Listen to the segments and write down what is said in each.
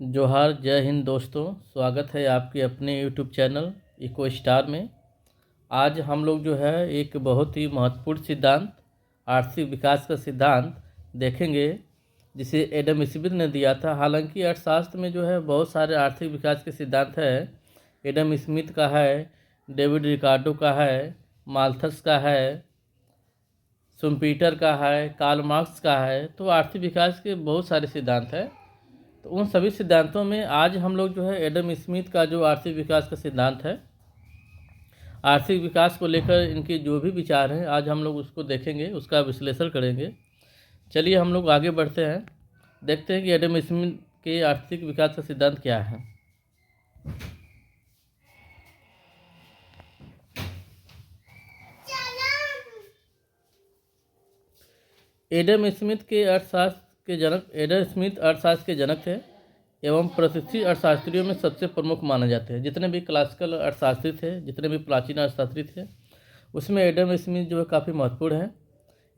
जोहार, जय हिंद दोस्तों। स्वागत है आपके अपने यूट्यूब चैनल इको स्टार में। आज हम लोग जो है एक बहुत ही महत्वपूर्ण सिद्धांत, आर्थिक विकास का सिद्धांत देखेंगे, जिसे एडम स्मिथ ने दिया था। हालांकि अर्थशास्त्र में जो है बहुत सारे आर्थिक विकास के सिद्धांत है। एडम स्मिथ का है, डेविड रिकार्डो का है, माल्थस का है, शुम्पीटर का है, कार्ल मार्क्स का है। तो आर्थिक विकास के बहुत सारे सिद्धांत हैं। तो उन सभी सिद्धांतों में आज हम लोग जो है एडम स्मिथ का जो आर्थिक विकास का सिद्धांत है, आर्थिक विकास को लेकर इनके जो भी विचार हैं, आज हम लोग उसको देखेंगे, उसका विश्लेषण करेंगे। चलिए हम लोग आगे बढ़ते हैं, देखते हैं कि एडम स्मिथ के आर्थिक विकास का सिद्धांत क्या है। एडम स्मिथ अर्थशास्त्र के जनक थे एवं प्रतिष्ठित अर्थशास्त्रियों में सबसे प्रमुख माने जाते हैं। जितने भी क्लासिकल अर्थशास्त्री थे, जितने भी प्राचीन अर्थशास्त्री थे, उसमें एडम स्मिथ जो है काफ़ी महत्वपूर्ण है।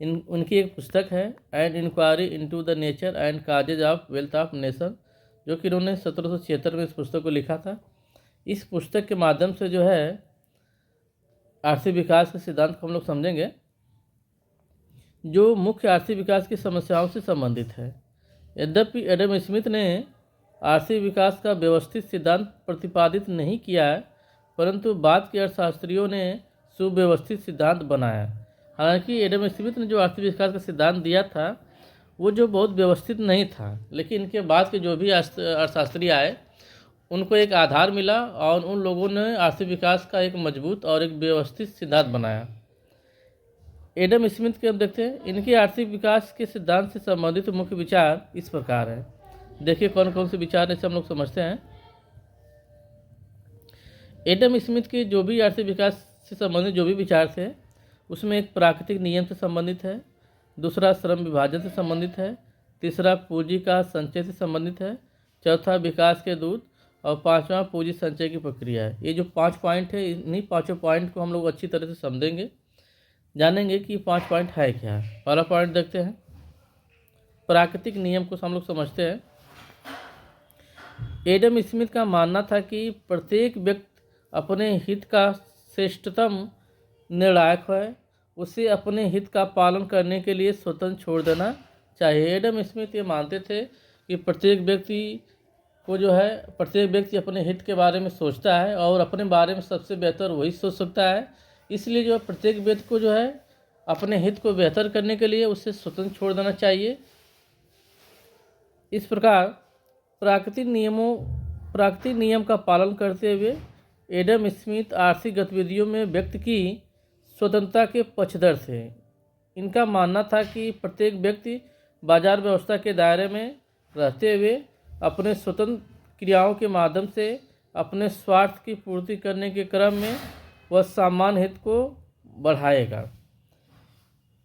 उनकी एक पुस्तक है an inquiry into the nature and causes of wealth of nation, जो कि इन्होंने 1776 में इस पुस्तक को लिखा था। इस पुस्तक के माध्यम से जो है आर्थिक विकास के सिद्धांत को हम लोग समझेंगे, जो मुख्य आर्थिक विकास की समस्याओं से संबंधित है। यद्यपि एडम स्मिथ ने आर्थिक विकास का व्यवस्थित सिद्धांत प्रतिपादित नहीं किया है, परंतु बाद के अर्थशास्त्रियों ने सुव्यवस्थित सिद्धांत बनाया। हालांकि एडम स्मिथ ने जो आर्थिक विकास का सिद्धांत दिया था वो जो बहुत व्यवस्थित नहीं था, लेकिन इनके बाद के जो भी अर्थशास्त्री आए उनको एक आधार मिला और उन लोगों ने आर्थिक विकास का एक मजबूत और एक व्यवस्थित सिद्धांत बनाया। एडम स्मिथ के अब देखते हैं, इनके आर्थिक विकास के सिद्धांत से संबंधित मुख्य विचार इस प्रकार है। देखिए कौन कौन से विचार ऐसे हम लोग समझते हैं। एडम स्मिथ के जो भी आर्थिक विकास से संबंधित जो भी विचार थे, उसमें एक प्राकृतिक नियम से संबंधित है, दूसरा श्रम विभाजन से संबंधित है, तीसरा पूंजी का संचय से संबंधित है, चौथा विकास के दूत और पांचवा पूंजी संचय की प्रक्रिया है। ये जो 5 पॉइंट है, इन्हीं पाँचों पॉइंट को हम लोग अच्छी तरह से समझेंगे, जानेंगे कि 5 पॉइंट है क्या है। पहला पॉइंट देखते हैं, प्राकृतिक नियम को हम लोग समझते हैं। एडम स्मिथ का मानना था कि प्रत्येक व्यक्ति अपने हित का श्रेष्ठतम निर्णायक है, उसे अपने हित का पालन करने के लिए स्वतंत्र छोड़ देना चाहिए। एडम स्मिथ ये मानते थे कि प्रत्येक व्यक्ति अपने हित के बारे में सोचता है और अपने बारे में सबसे बेहतर वही सोच सकता है। इसलिए जो प्रत्येक व्यक्ति को जो है अपने हित को बेहतर करने के लिए उसे स्वतंत्र छोड़ देना चाहिए। इस प्रकार प्राकृतिक नियम का पालन करते हुए एडम स्मिथ आर्थिक गतिविधियों में व्यक्ति की स्वतंत्रता के पक्षधर थे। इनका मानना था कि प्रत्येक व्यक्ति बाजार व्यवस्था के दायरे में रहते हुए अपने स्वतंत्र क्रियाओं के माध्यम से अपने स्वार्थ की पूर्ति करने के क्रम में वह सामान्य हित को बढ़ाएगा।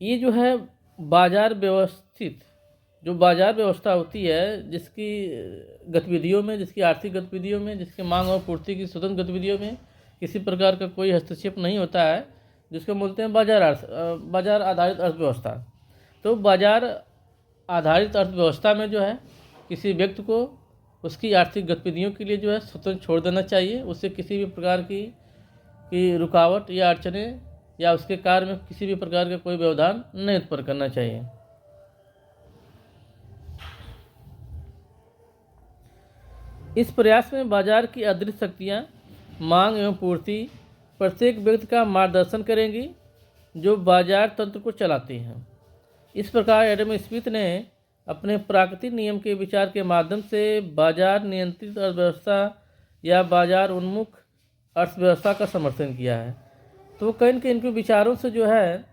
ये जो है बाजार व्यवस्था होती है, जिसकी आर्थिक गतिविधियों में, जिसकी मांग और पूर्ति की स्वतंत्र गतिविधियों में किसी प्रकार का कोई हस्तक्षेप नहीं होता है, जिसको बोलते हैं बाजार आधारित अर्थव्यवस्था। तो बाजार आधारित अर्थव्यवस्था में जो है किसी व्यक्ति को उसकी आर्थिक गतिविधियों के लिए जो है स्वतंत्र छोड़ देना चाहिए। उससे किसी भी प्रकार की रुकावट या अड़चनें या उसके कार्य में किसी भी प्रकार का कोई व्यवधान नहीं उत्पन्न करना चाहिए। इस प्रयास में बाजार की अदृश्य शक्तियाँ, मांग एवं पूर्ति प्रत्येक व्यक्ति का मार्गदर्शन करेंगी, जो बाजार तंत्र को चलाती हैं। इस प्रकार एडम स्मिथ ने अपने प्राकृतिक नियम के विचार के माध्यम से बाजार नियंत्रित अर्थव्यवस्था या बाजार उन्मुख अर्थव्यवस्था का समर्थन किया है। तो कहीं न कहीं इनके विचारों से जो है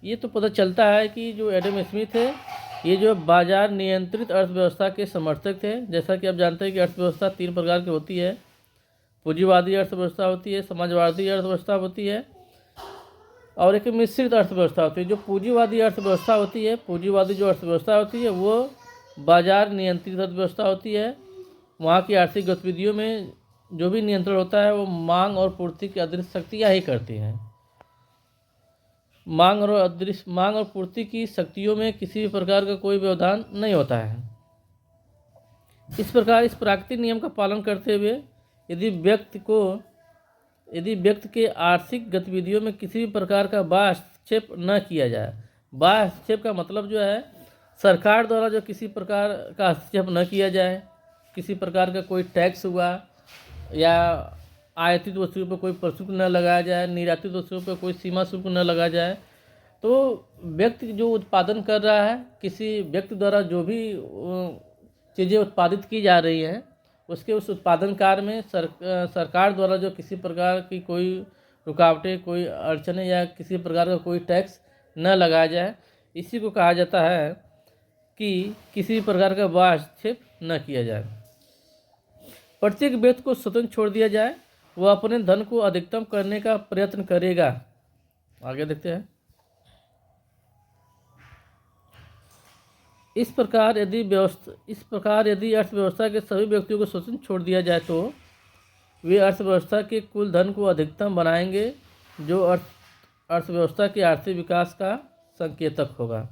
ये तो पता चलता है कि जो एडम स्मिथ है ये जो बाजार नियंत्रित अर्थव्यवस्था के समर्थक थे। जैसा कि आप जानते हैं कि अर्थव्यवस्था 3 प्रकार की होती है, पूंजीवादी अर्थव्यवस्था होती है, समाजवादी अर्थव्यवस्था होती है और एक मिश्रित अर्थव्यवस्था होती है। जो पूंजीवादी अर्थव्यवस्था होती है वो बाजार नियंत्रित अर्थव्यवस्था होती है। वहाँ की आर्थिक गतिविधियों में जो भी नियंत्रण होता है वो मांग और पूर्ति की अदृश्य शक्तियाँ ही करती हैं। मांग और पूर्ति की शक्तियों में किसी भी प्रकार का कोई व्यवधान नहीं होता है। इस प्रकार इस प्राकृतिक नियम का पालन करते हुए यदि व्यक्ति के आर्थिक गतिविधियों में किसी भी प्रकार का बाह्य हस्तक्षेप न किया जाए। बाह्य हस्तक्षेप का मतलब जो है सरकार द्वारा जो किसी प्रकार का हस्तक्षेप न किया जाए, किसी प्रकार का कोई टैक्स हुआ या आयातित वस्तुओं पर कोई प्रशुल्क न लगाया जाए, निर्यातित वस्तुओं पर कोई सीमा शुल्क न लगाया जाए। तो व्यक्ति जो उत्पादन कर रहा है, किसी व्यक्ति द्वारा जो भी चीज़ें उत्पादित की जा रही हैं, उसके उस उत्पादन कार्य में सरकार द्वारा जो किसी प्रकार की कोई रुकावटें, कोई अड़चनें या किसी प्रकार का कोई टैक्स न लगाया जाए, इसी को कहा जाता है कि किसी प्रकार का बाह्य हस्तक्षेप न किया जाए। प्रत्येक व्यक्ति को स्वतंत्र छोड़ दिया जाए, वह अपने धन को अधिकतम करने का प्रयत्न करेगा। आगे देखते हैं। इस प्रकार यदि अर्थव्यवस्था के सभी व्यक्तियों को स्वतंत्र छोड़ दिया जाए तो वे अर्थव्यवस्था के कुल धन को अधिकतम बनाएंगे, जो अर्थव्यवस्था के आर्थिक विकास का संकेतक होगा।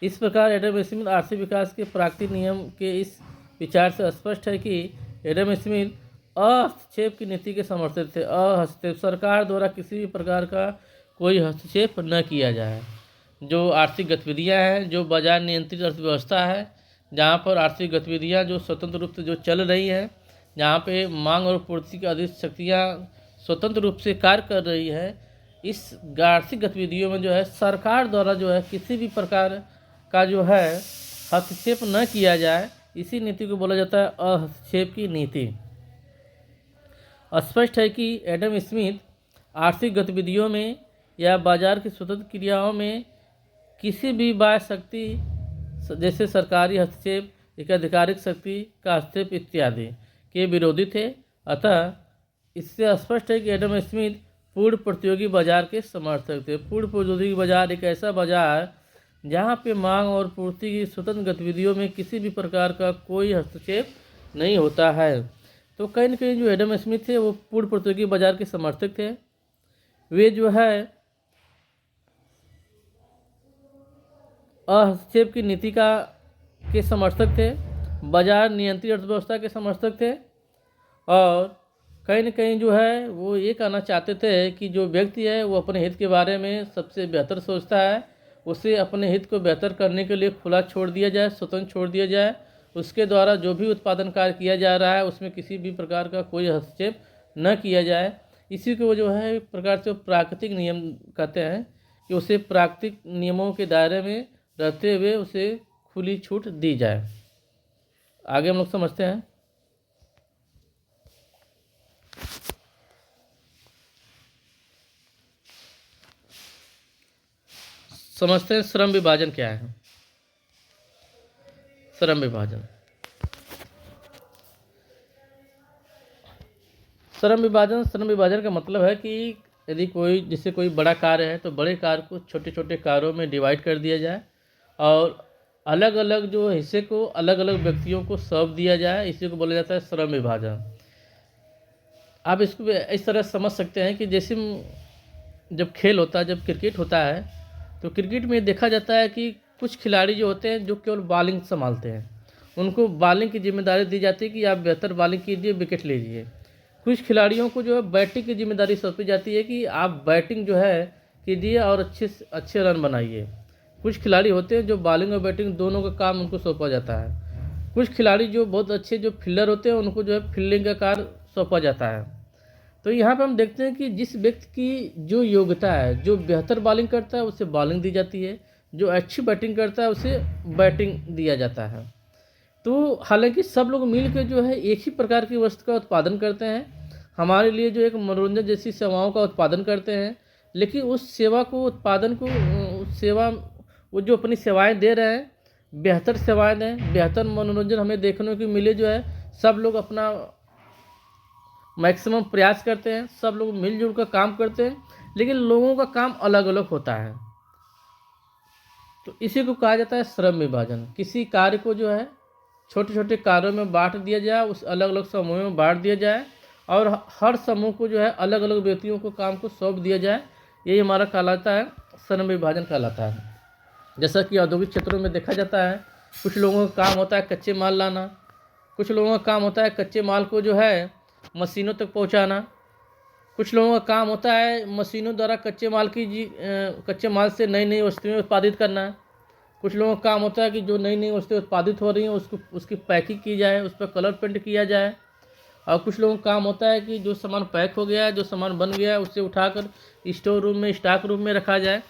इस प्रकार एडम स्मिथ आर्थिक विकास के प्राकृतिक नियम के इस विचार से स्पष्ट है कि एडम स्मिथ हस्तक्षेप की नीति के समर्थक थे। हस्तक्षेप, सरकार द्वारा किसी भी प्रकार का कोई हस्तक्षेप न किया जाए। जो आर्थिक गतिविधियां हैं, जो बाजार नियंत्रित अर्थव्यवस्था है, जहां पर आर्थिक गतिविधियां जो स्वतंत्र रूप से जो चल रही हैं, जहां पे मांग और पूर्ति की अधिक शक्तियां स्वतंत्र रूप से कार्य कर रही है, इस आर्थिक गतिविधियों में जो है सरकार द्वारा जो है किसी भी प्रकार का जो है हस्तक्षेप न किया जाए, इसी नीति को बोला जाता है अहस्तक्षेप की नीति। स्पष्ट है कि एडम स्मिथ आर्थिक गतिविधियों में या बाजार की स्वतंत्र क्रियाओं में किसी भी बाह्य शक्ति जैसे सरकारी हस्तक्षेप, एकाधिकारिक शक्ति का हस्तक्षेप इत्यादि के विरोधी थे। अतः इससे स्पष्ट है कि एडम स्मिथ पूर्ण प्रतियोगी बाजार के समर्थक थे। पूर्ण प्रतियोगी बाजार एक ऐसा बाजार जहाँ पे मांग और पूर्ति की स्वतंत्र गतिविधियों में किसी भी प्रकार का कोई हस्तक्षेप नहीं होता है। तो कहीं न कहीं जो एडम स्मिथ थे वो पूर्ण प्रतियोगी बाजार के समर्थक थे। वे जो है हस्तक्षेप की नीति के समर्थक थे, बाजार नियंत्रित अर्थव्यवस्था के समर्थक थे, और कहीं न कहीं जो है वो ये कहना चाहते थे कि जो व्यक्ति है वो अपने हित के बारे में सबसे बेहतर सोचता है, उसे अपने हित को बेहतर करने के लिए खुला छोड़ दिया जाए, स्वतंत्र छोड़ दिया जाए। उसके द्वारा जो भी उत्पादन कार्य किया जा रहा है उसमें किसी भी प्रकार का कोई हस्तक्षेप न किया जाए। इसी को जो है एक प्रकार से प्राकृतिक नियम कहते हैं कि उसे प्राकृतिक नियमों के दायरे में रहते हुए उसे खुली छूट दी जाए। आगे हम लोग समझते हैं। श्रम विभाजन क्या है। श्रम विभाजन का मतलब है कि यदि कोई बड़ा कार्य है तो बड़े कार्य को छोटे छोटे कार्यों में डिवाइड कर दिया जाए और अलग अलग जो हिस्से को अलग अलग व्यक्तियों को सौंप दिया जाए। इसी को बोला जाता है श्रम विभाजन। आप इसको इस तरह समझ सकते हैं कि जैसे जब खेल होता है, जब क्रिकेट होता है, तो क्रिकेट में देखा जाता है कि कुछ खिलाड़ी जो होते हैं जो केवल बॉलिंग संभालते हैं, उनको बॉलिंग की जिम्मेदारी दी जाती है कि आप बेहतर बॉलिंग कीजिए, विकेट लीजिए। कुछ खिलाड़ियों को जो है बैटिंग की जिम्मेदारी सौंपी जाती है कि आप बैटिंग जो है कीजिए और अच्छे रन बनाइए। कुछ खिलाड़ी होते हैं जो बॉलिंग और बैटिंग दोनों का काम उनको सौंपा जाता है। कुछ खिलाड़ी जो बहुत अच्छे जो फील्डर होते हैं उनको जो है फील्डिंग का कार्य सौंपा जाता है। तो यहाँ पर हम देखते हैं कि जिस व्यक्ति की जो योग्यता है, जो बेहतर बॉलिंग करता है उसे बॉलिंग दी जाती है, जो अच्छी बैटिंग करता है उसे बैटिंग दिया जाता है। तो हालांकि सब लोग मिलकर जो है एक ही प्रकार की वस्तु का उत्पादन करते हैं, हमारे लिए जो एक मनोरंजन जैसी सेवाओं का उत्पादन करते हैं, लेकिन उस सेवा को उत्पादन को वो जो अपनी सेवाएं दे रहे हैं, बेहतर सेवाएं दें, बेहतर मनोरंजन हमें देखने को मिले। जो है सब लोग अपना मैक्सिमम प्रयास करते हैं, सब लोग मिलजुल कर काम करते हैं, लेकिन लोगों का काम अलग अलग होता है। तो इसी को कहा जाता है श्रम विभाजन। किसी कार्य को जो है छोटे छोटे कार्यों में बांट दिया जाए, उस अलग अलग समूहों में बांट दिया जाए और हर समूह को जो है अलग अलग व्यक्तियों को काम को सौंप दिया जाए। यही हमारा कहलाता है श्रम विभाजन कहलाता है। जैसा कि औद्योगिक क्षेत्रों में देखा जाता है, कुछ लोगों का काम होता है कच्चे माल लाना, कुछ लोगों का काम होता है कच्चे माल को जो है मशीनों तक पहुंचाना। कुछ लोगों का काम होता है मशीनों द्वारा कच्चे माल से नई नई वस्तुएं उत्पादित करना। कुछ लोगों का काम होता है कि जो नई नई वस्तुएं उत्पादित हो रही हैं उसकी पैकिंग की जाए, उस पर कलर पेंट किया जाए। और कुछ लोगों का काम होता है कि जो सामान पैक हो गया है, जो सामान बन गया है, उसे उठाकर स्टोर रूम में, स्टॉक रूम में रखा जाए।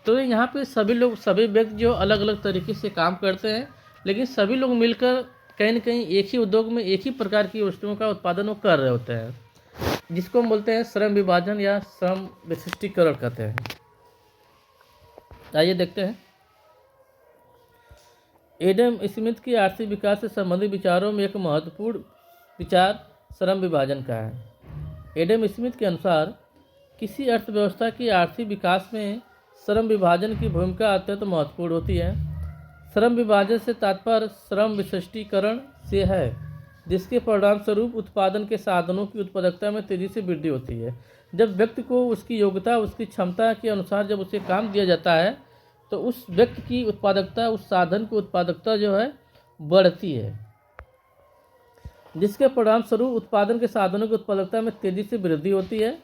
तो यहाँ पे सभी व्यक्ति जो अलग अलग तरीके से काम करते हैं, लेकिन सभी लोग मिलकर कहीं न कहीं एक ही उद्योग में एक ही प्रकार की वस्तुओं का उत्पादन वो कर रहे होते हैं, जिसको हम बोलते हैं श्रम विभाजन या श्रम विशिष्टीकरण कहते हैं। आइए देखते हैं। एडम स्मिथ की आर्थिक विकास से संबंधित विचारों में एक महत्वपूर्ण विचार श्रम विभाजन का है। एडम स्मिथ के अनुसार किसी अर्थव्यवस्था की आर्थिक विकास में श्रम विभाजन की भूमिका अत्यंत महत्वपूर्ण होती है। श्रम विभाजन से तात्पर्य श्रम विशिष्टीकरण से है, जिसके परिणामस्वरूप उत्पादन के साधनों की उत्पादकता में तेजी से वृद्धि होती है। जब व्यक्ति को उसकी योग्यता, उसकी क्षमता के अनुसार जब उसे काम दिया जाता है, तो उस व्यक्ति की उत्पादकता, उस साधन की उत्पादकता जो है बढ़ती है, जिसके परिणामस्वरूप उत्पादन के साधनों की उत्पादकता में तेजी से वृद्धि होती है।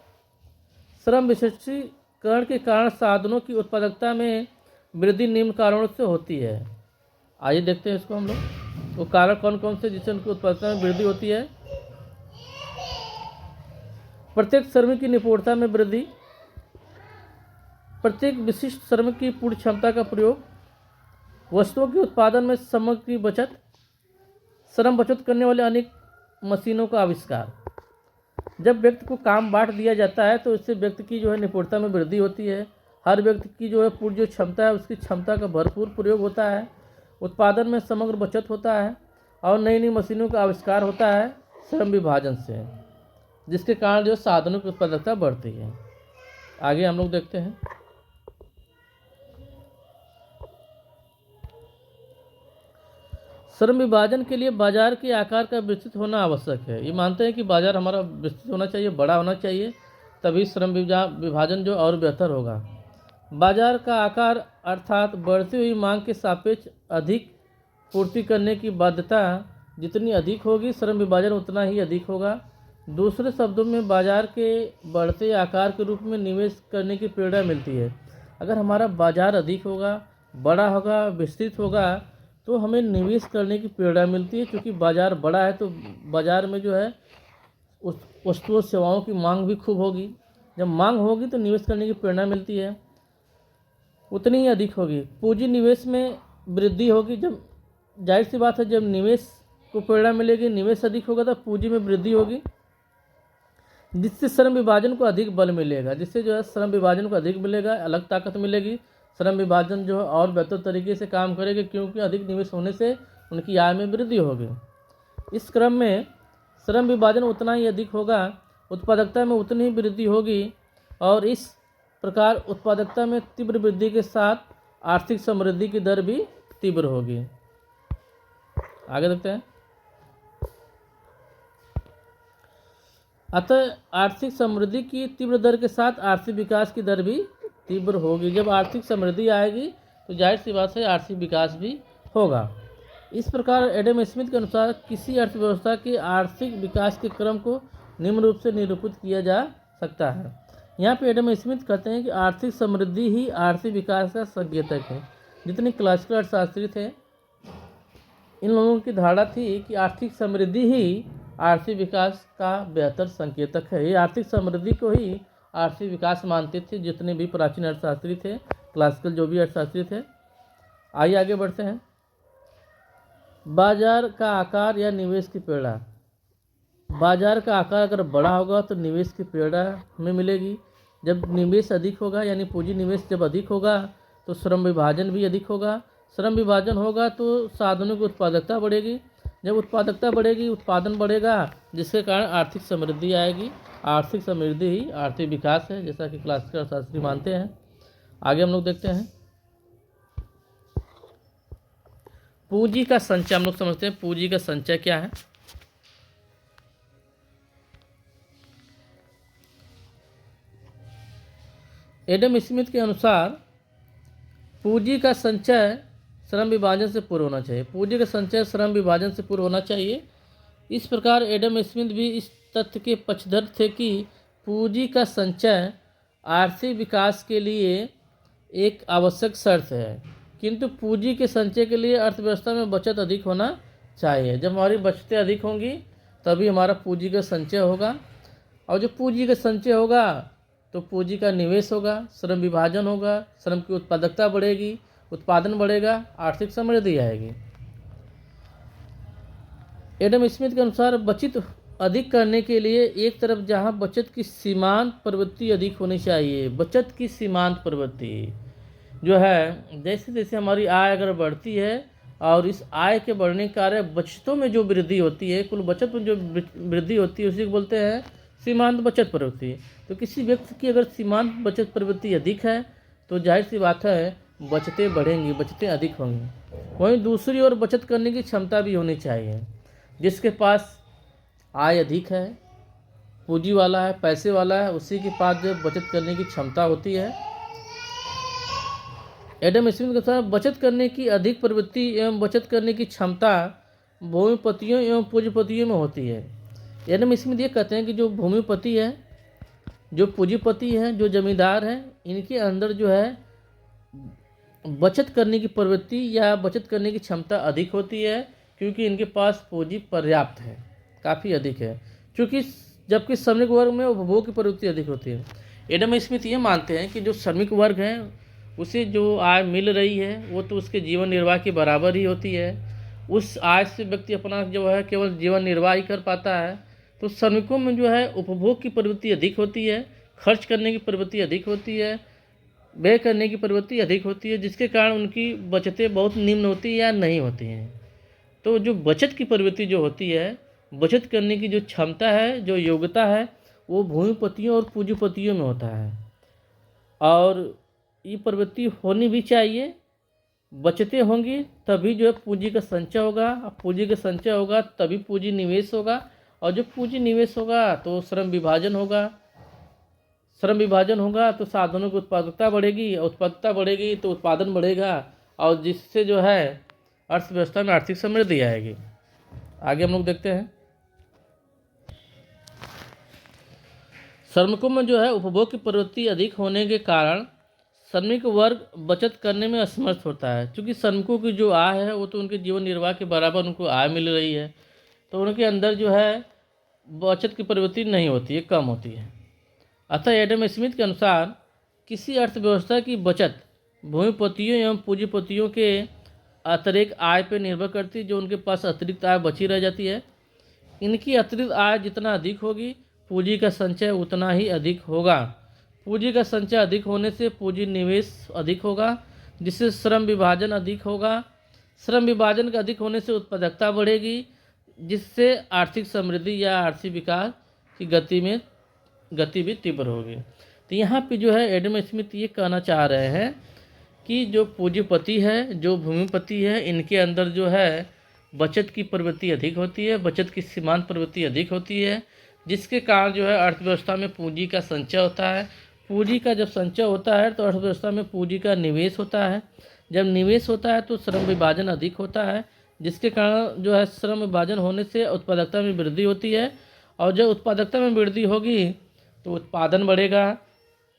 श्रम विशिष्टीकरण के कारण साधनों की उत्पादकता में वृद्धि निम्न कारणों से होती है। आइए देखते हैं इसको हम लोग। वो कारण कौन कौन से जिससे उनकी उत्पादकता में वृद्धि होती है। प्रत्येक श्रमिक की निपुणता में वृद्धि, प्रत्येक विशिष्ट श्रमिक की पूर्ण क्षमता का प्रयोग, वस्तुओं के उत्पादन में श्रम की बचत, श्रम बचत करने वाले अनेक मशीनों का आविष्कार। जब व्यक्ति को काम बांट दिया जाता है तो इससे व्यक्ति की जो है निपुणता में वृद्धि होती है। हर व्यक्ति की जो है पूर्ण जो क्षमता है उसकी क्षमता का भरपूर प्रयोग होता है, उत्पादन में समग्र बचत होता है और नई नई मशीनों का आविष्कार होता है श्रम विभाजन से, जिसके कारण जो साधनों की उत्पादकता बढ़ती है। आगे हम लोग देखते हैं। श्रम विभाजन के लिए बाजार के आकार का विस्तृत होना आवश्यक है। ये मानते हैं कि बाजार हमारा विस्तृत होना चाहिए, बड़ा होना चाहिए, तभी श्रम विभाजन जो और बेहतर होगा। बाजार का आकार अर्थात बढ़ती हुई मांग के सापेक्ष अधिक पूर्ति करने की बाध्यता जितनी अधिक होगी, श्रम विभाजन उतना ही अधिक होगा। दूसरे शब्दों में बाजार के बढ़ते आकार के रूप में निवेश करने की प्रेरणा मिलती है। अगर हमारा बाजार अधिक होगा, बड़ा होगा, विस्तृत होगा, तो हमें निवेश करने की प्रेरणा मिलती है। क्योंकि बाजार बड़ा है तो बाजार में जो है उस वस्तुओं सेवाओं की मांग भी खूब होगी। जब मांग होगी तो निवेश करने की प्रेरणा मिलती है, उतनी ही अधिक होगी। पूंजी निवेश में वृद्धि होगी। जब जाहिर सी बात है, जब निवेश को प्रेरणा मिलेगी, निवेश अधिक होगा तो पूंजी में वृद्धि होगी, जिससे श्रम विभाजन को अधिक बल मिलेगा, जिससे जो है श्रम विभाजन को अधिक मिलेगा, अलग ताकत मिलेगी। श्रम विभाजन जो है और बेहतर तरीके से काम करेगी, क्योंकि अधिक निवेश होने से उनकी आय में वृद्धि होगी। इस क्रम में श्रम विभाजन उतना ही अधिक होगा, उत्पादकता में उतनी ही वृद्धि होगी और इस प्रकार उत्पादकता में तीव्र वृद्धि के साथ आर्थिक समृद्धि की दर भी तीव्र होगी। आगे देखते हैं। अतः आर्थिक समृद्धि की तीव्र दर के साथ आर्थिक विकास की दर भी तीव्र होगी। जब आर्थिक समृद्धि आएगी तो जाहिर सी बात है आर्थिक विकास भी होगा। इस प्रकार एडम स्मिथ के अनुसार किसी अर्थव्यवस्था के आर्थिक विकास के क्रम को निम्न रूप से निरूपित किया जा सकता है। यहाँ पे एडम स्मिथ कहते हैं कि आर्थिक समृद्धि ही आर्थिक विकास का संकेतक है। जितने क्लासिकल अर्थशास्त्री थे, इन लोगों की धारणा थी कि आर्थिक समृद्धि ही आर्थिक विकास का बेहतर संकेतक है। ये आर्थिक समृद्धि को ही आर्थिक विकास मानते थे, जितने भी प्राचीन अर्थशास्त्री थे, क्लासिकल जो भी अर्थशास्त्री थे। आइए आगे बढ़ते हैं। बाजार का आकार या निवेश की प्रेरणा। बाजार का आकार अगर बड़ा होगा तो निवेश की प्रेरणा हमें मिलेगी। जब निवेश अधिक होगा, यानी पूंजी निवेश जब अधिक होगा तो श्रम विभाजन भी अधिक होगा। श्रम विभाजन होगा तो साधनों की उत्पादकता बढ़ेगी। जब उत्पादकता बढ़ेगी, उत्पादन बढ़ेगा, जिसके कारण आर्थिक समृद्धि आएगी। आर्थिक समृद्धि ही आर्थिक विकास है, जैसा कि क्लासिकल अर्थशास्त्री मानते हैं। आगे हम लोग देखते हैं। पूंजी का संचय हम लोग समझते हैं। पूंजी का संचय क्या है? एडम स्मिथ के अनुसार पूंजी का संचय श्रम विभाजन से पूर्व होना चाहिए। पूंजी का संचय श्रम विभाजन से पूर्व होना चाहिए। इस प्रकार एडम स्मिथ भी इस तथ्य के पक्षधर थे कि पूंजी का संचय आर्थिक विकास के लिए एक आवश्यक शर्त है, किंतु पूंजी के संचय के लिए अर्थव्यवस्था में बचत अधिक होना चाहिए। जब हमारी बचतें अधिक होंगी तभी हमारा पूंजी का संचय होगा, और जो पूंजी का संचय होगा तो पूंजी का निवेश होगा, श्रम विभाजन होगा, श्रम की उत्पादकता बढ़ेगी, उत्पादन बढ़ेगा, आर्थिक समृद्धि आएगी। एडम स्मिथ के अनुसार बचत अधिक करने के लिए एक तरफ जहां बचत की सीमांत प्रवृत्ति अधिक होनी चाहिए, बचत की सीमांत प्रवृत्ति जो है, जैसे जैसे हमारी आय अगर बढ़ती है और इस आय के बढ़ने के कारण बचतों में जो वृद्धि होती है, कुल बचत में जो वृद्धि होती है, उसी को बोलते हैं सीमांत बचत प्रवृत्ति। तो किसी व्यक्ति की अगर सीमांत बचत प्रवृत्ति अधिक है तो जाहिर सी बात है बचतें बढ़ेंगी, बचतें अधिक होंगी। वहीं दूसरी ओर बचत करने की क्षमता भी होनी चाहिए। जिसके पास आय अधिक है, पूंजी वाला है, पैसे वाला है, उसी के पास जो बचत करने की क्षमता होती है। एडम स्मिथ के अनुसार बचत करने की अधिक प्रवृत्ति एवं बचत करने की क्षमता भूमिपतियों एवं पूंजीपतियों में होती है। एडम स्मिथ ये कहते हैं कि जो भूमिपति है, जो पूंजीपति है, जो जमींदार है, इनके अंदर जो है बचत करने की प्रवृत्ति या बचत करने की क्षमता अधिक होती है, क्योंकि इनके पास पूंजी पर्याप्त है, काफ़ी अधिक है, क्योंकि जबकि श्रमिक वर्ग में उपभोग की प्रवृत्ति अधिक होती है। एडम स्मिथ ये मानते हैं कि जो श्रमिक वर्ग है उसे जो आय मिल रही है वो तो उसके जीवन निर्वाह के बराबर ही होती है। उस आय से व्यक्ति अपना जो है केवल जीवन निर्वाह ही कर पाता है। तो श्रमिकों में जो है उपभोग की प्रवृत्ति अधिक होती है, खर्च करने की प्रवृत्ति अधिक होती है, व्यय करने की प्रवृत्ति अधिक होती है, जिसके कारण उनकी बचतें बहुत निम्न होती है या नहीं होती हैं। तो जो बचत की प्रवृत्ति जो होती है, बचत करने की जो क्षमता है, जो योग्यता है, वो भूमिपतियों और पूंजीपतियों में होता है, और ये प्रवृत्ति होनी भी चाहिए। बचतें होंगी तभी जो है पूंजी का संचय होगा, पूंजी का संचय होगा तभी पूंजी निवेश होगा, और जब पूंजी निवेश होगा तो श्रम विभाजन होगा, श्रम विभाजन होगा तो साधनों की उत्पादकता बढ़ेगी, उत्पादकता बढ़ेगी तो उत्पादन बढ़ेगा, और जिससे जो है अर्थव्यवस्था में आर्थिक समृद्धि आएगी। आगे हम लोग देखते हैं, श्रमिकों में जो है उपभोग की प्रवृत्ति अधिक होने के कारण श्रमिक वर्ग बचत करने में असमर्थ होता है। क्योंकि श्रमिकों की जो आय है वो तो उनके जीवन निर्वाह के बराबर उनको आय मिल रही है, तो उनके अंदर जो है बचत की प्रवृत्ति नहीं होती है, कम होती है। अतः एडम स्मिथ के अनुसार किसी अर्थव्यवस्था की बचत भूमिपतियों एवं पूंजीपतियों के अतिरिक्त आय पर निर्भर करती है, जो उनके पास अतिरिक्त आय बची रह जाती है। इनकी अतिरिक्त आय जितना अधिक होगी पूंजी का संचय उतना ही अधिक होगा। पूंजी का संचय अधिक होने से पूंजी निवेश अधिक होगा, जिससे श्रम विभाजन अधिक होगा। श्रम विभाजन का अधिक होने से उत्पादकता बढ़ेगी, जिससे आर्थिक समृद्धि या आर्थिक विकास की गति भी तीव्र होगी। तो यहाँ पे जो है एडम स्मिथ ये कहना चाह रहे हैं कि जो पूंजीपति है, जो भूमिपति है, इनके अंदर जो है बचत की प्रवृत्ति अधिक होती है, बचत की सीमांत प्रवृत्ति अधिक होती है, जिसके कारण जो है अर्थव्यवस्था में पूंजी का संचय होता है। पूंजी का जब संचय होता है तो अर्थव्यवस्था में पूंजी का निवेश होता है। जब निवेश होता है तो श्रम विभाजन अधिक होता है, जिसके कारण जो है श्रम विभाजन होने से उत्पादकता में वृद्धि होती है, और जब उत्पादकता में वृद्धि होगी तो उत्पादन बढ़ेगा,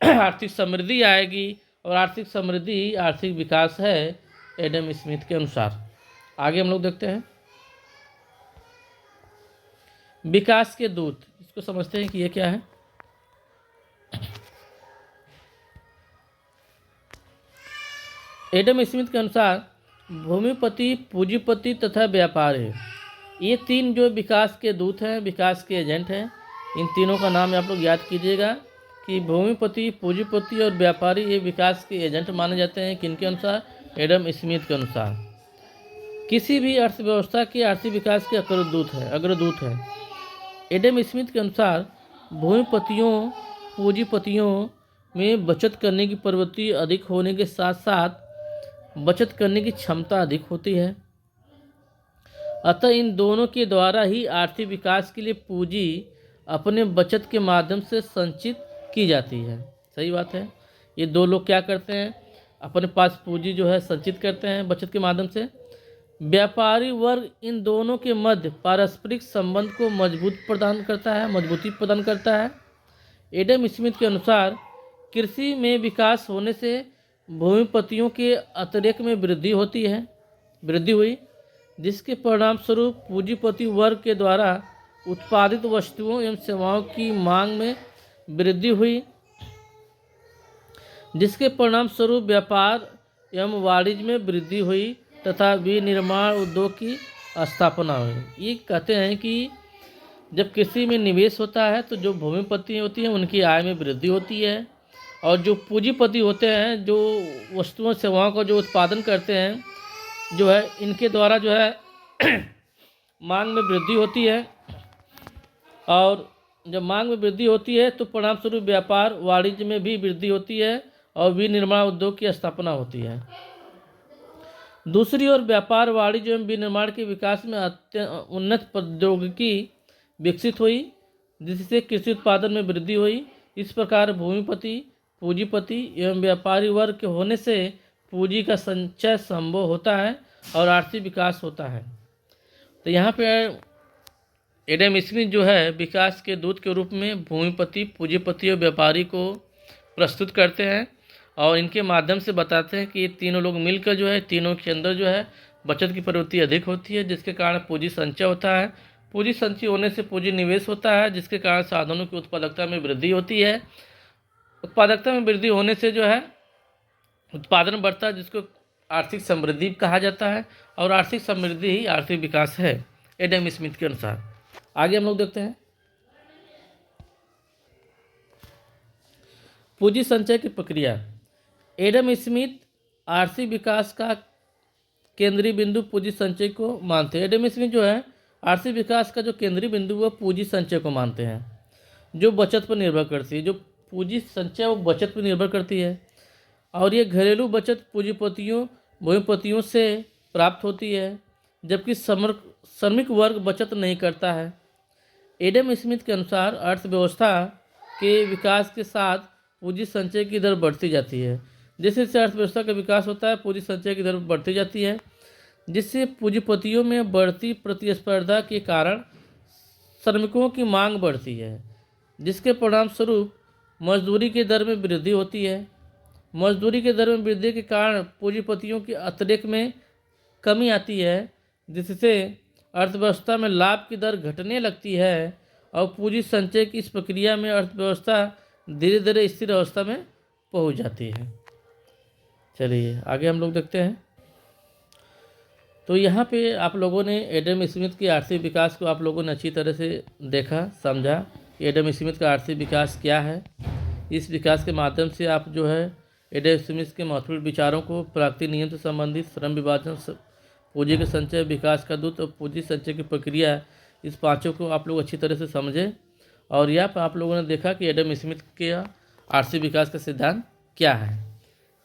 आर्थिक समृद्धि आएगी, और आर्थिक समृद्धि आर्थिक विकास है एडम स्मिथ के अनुसार। आगे हम लोग देखते हैं, विकास के दूत, इसको समझते हैं कि ये क्या है। एडम स्मिथ के अनुसार भूमिपति, पूंजीपति तथा व्यापारी, ये तीन जो विकास के दूत हैं, विकास के एजेंट हैं। इन तीनों का नाम आप लोग याद कीजिएगा कि भूमिपति, पूंजीपति और व्यापारी ये विकास के एजेंट माने जाते हैं। किनके अनुसार? एडम स्मिथ के अनुसार। किसी भी अर्थव्यवस्था के आर्थिक विकास के अग्रदूत है। एडम स्मिथ के अनुसार भूमिपतियों, पूंजीपतियों में बचत करने की प्रवृत्ति अधिक होने के साथ साथ बचत करने की क्षमता अधिक होती है। अतः इन दोनों के द्वारा ही आर्थिक विकास के लिए पूंजी अपने बचत के माध्यम से संचित की जाती है। सही बात है। ये दो लोग क्या करते हैं? अपने पास पूंजी जो है संचित करते हैं बचत के माध्यम से। व्यापारी वर्ग इन दोनों के मध्य पारस्परिक संबंध को मजबूती प्रदान करता है। एडम स्मिथ के अनुसार कृषि में विकास होने से भूमिपतियों के अतिरेक में वृद्धि हुई, जिसके परिणाम स्वरूप पूंजीपति वर्ग के द्वारा उत्पादित वस्तुओं एवं सेवाओं की मांग में वृद्धि हुई, जिसके परिणाम स्वरूप व्यापार एवं वाणिज्य में वृद्धि हुई तथा विनिर्माण उद्योग की स्थापना हुई। ये कहते हैं कि जब कृषि में निवेश होता है तो जो भूमिपति होती हैं उनकी आय में वृद्धि होती है, और जो पूंजीपति होते हैं जो वस्तुओं सेवाओं का जो उत्पादन करते हैं जो है इनके द्वारा जो है मांग में वृद्धि होती है, और जब मांग में वृद्धि होती है तो परिणाम स्वरूप व्यापार वाणिज्य में भी वृद्धि होती है और विनिर्माण उद्योग की स्थापना होती है। दूसरी ओर व्यापार वाणिज्य एवं विनिर्माण के विकास में उन्नत प्रौद्योगिकी विकसित हुई, जिससे कृषि उत्पादन में वृद्धि हुई। इस प्रकार भूमिपति, पूंजीपति एवं व्यापारी वर्ग के होने से पूंजी का संचय संभव होता है और आर्थिक विकास होता है। तो यहाँ पे एडम स्मिथ जो है विकास के दूत के रूप में भूमिपति, पूंजीपति और व्यापारी को प्रस्तुत करते हैं और इनके माध्यम से बताते हैं कि ये तीनों लोग मिलकर जो है तीनों के अंदर जो है बचत की प्रवृत्ति अधिक होती है, जिसके कारण पूंजी संचय होता है। पूंजी संचय होने से पूंजी निवेश होता है, जिसके कारण साधनों की उत्पादकता में वृद्धि होती है। उत्पादकता में वृद्धि होने से जो है उत्पादन बढ़ता है, जिसको आर्थिक समृद्धि कहा जाता है, और आर्थिक समृद्धि ही आर्थिक विकास है एडम स्मिथ के अनुसार। आगे हम लोग देखते हैं पूंजी संचय की प्रक्रिया। एडम स्मिथ आर्थिक विकास का केंद्रीय बिंदु पूंजी संचय को मानते हैं। एडम स्मिथ जो है आर्थिक विकास का जो केंद्रीय बिंदु वो पूंजी संचय को मानते हैं, जो बचत पर निर्भर करती है। जो पूंजी संचय वो बचत पर निर्भर करती है, और ये घरेलू बचत भूमिपतियों से प्राप्त होती है, जबकि श्रमिक वर्ग बचत नहीं करता है। एडम स्मिथ के अनुसार अर्थव्यवस्था के विकास के साथ पूंजी संचय की दर बढ़ती जाती है। जैसे जैसे अर्थव्यवस्था का विकास होता है पूंजी संचय की दर बढ़ती जाती है, जिससे पूंजीपतियों में बढ़ती प्रतिस्पर्धा के कारण श्रमिकों की मांग बढ़ती है, जिसके परिणाम स्वरूप मजदूरी की दर में वृद्धि होती है। मजदूरी की दर में वृद्धि के कारण पूंजीपतियों की अतिरेक में कमी आती है, जिससे अर्थव्यवस्था में लाभ की दर घटने लगती है, और पूंजी संचय की इस प्रक्रिया में अर्थव्यवस्था धीरे धीरे स्थिर अवस्था में पहुंच जाती है। चलिए आगे हम लोग देखते हैं। तो यहाँ पे आप लोगों ने एडम स्मिथ के आर्थिक विकास को आप लोगों ने अच्छी तरह से देखा, समझा। एडम स्मिथ का आर्थिक विकास क्या है। इस विकास के माध्यम से आप जो है एडम स्मिथ के महत्वपूर्ण विचारों को प्राकृतिक नियम से संबंधित, श्रम विभाजन, पूंजी के संचय, विकास का दूत और पूंजी संचय की प्रक्रिया, इस पांचों को आप लोग अच्छी तरह से समझे। और यहाँ पर आप लोगों ने देखा कि एडम स्मिथ के आर्थिक विकास का सिद्धांत क्या है।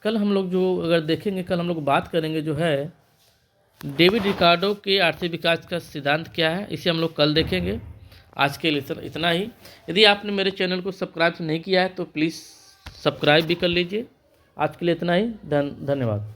कल हम लोग जो अगर देखेंगे, कल हम लोग बात करेंगे जो है डेविड रिकार्डो के आर्थिक विकास का सिद्धांत क्या है, इसे हम लोग कल देखेंगे। आज के लिए इतना ही। यदि आपने मेरे चैनल को सब्सक्राइब नहीं किया है तो प्लीज़ सब्सक्राइब भी कर लीजिए। आज के लिए इतना ही। धन्यवाद।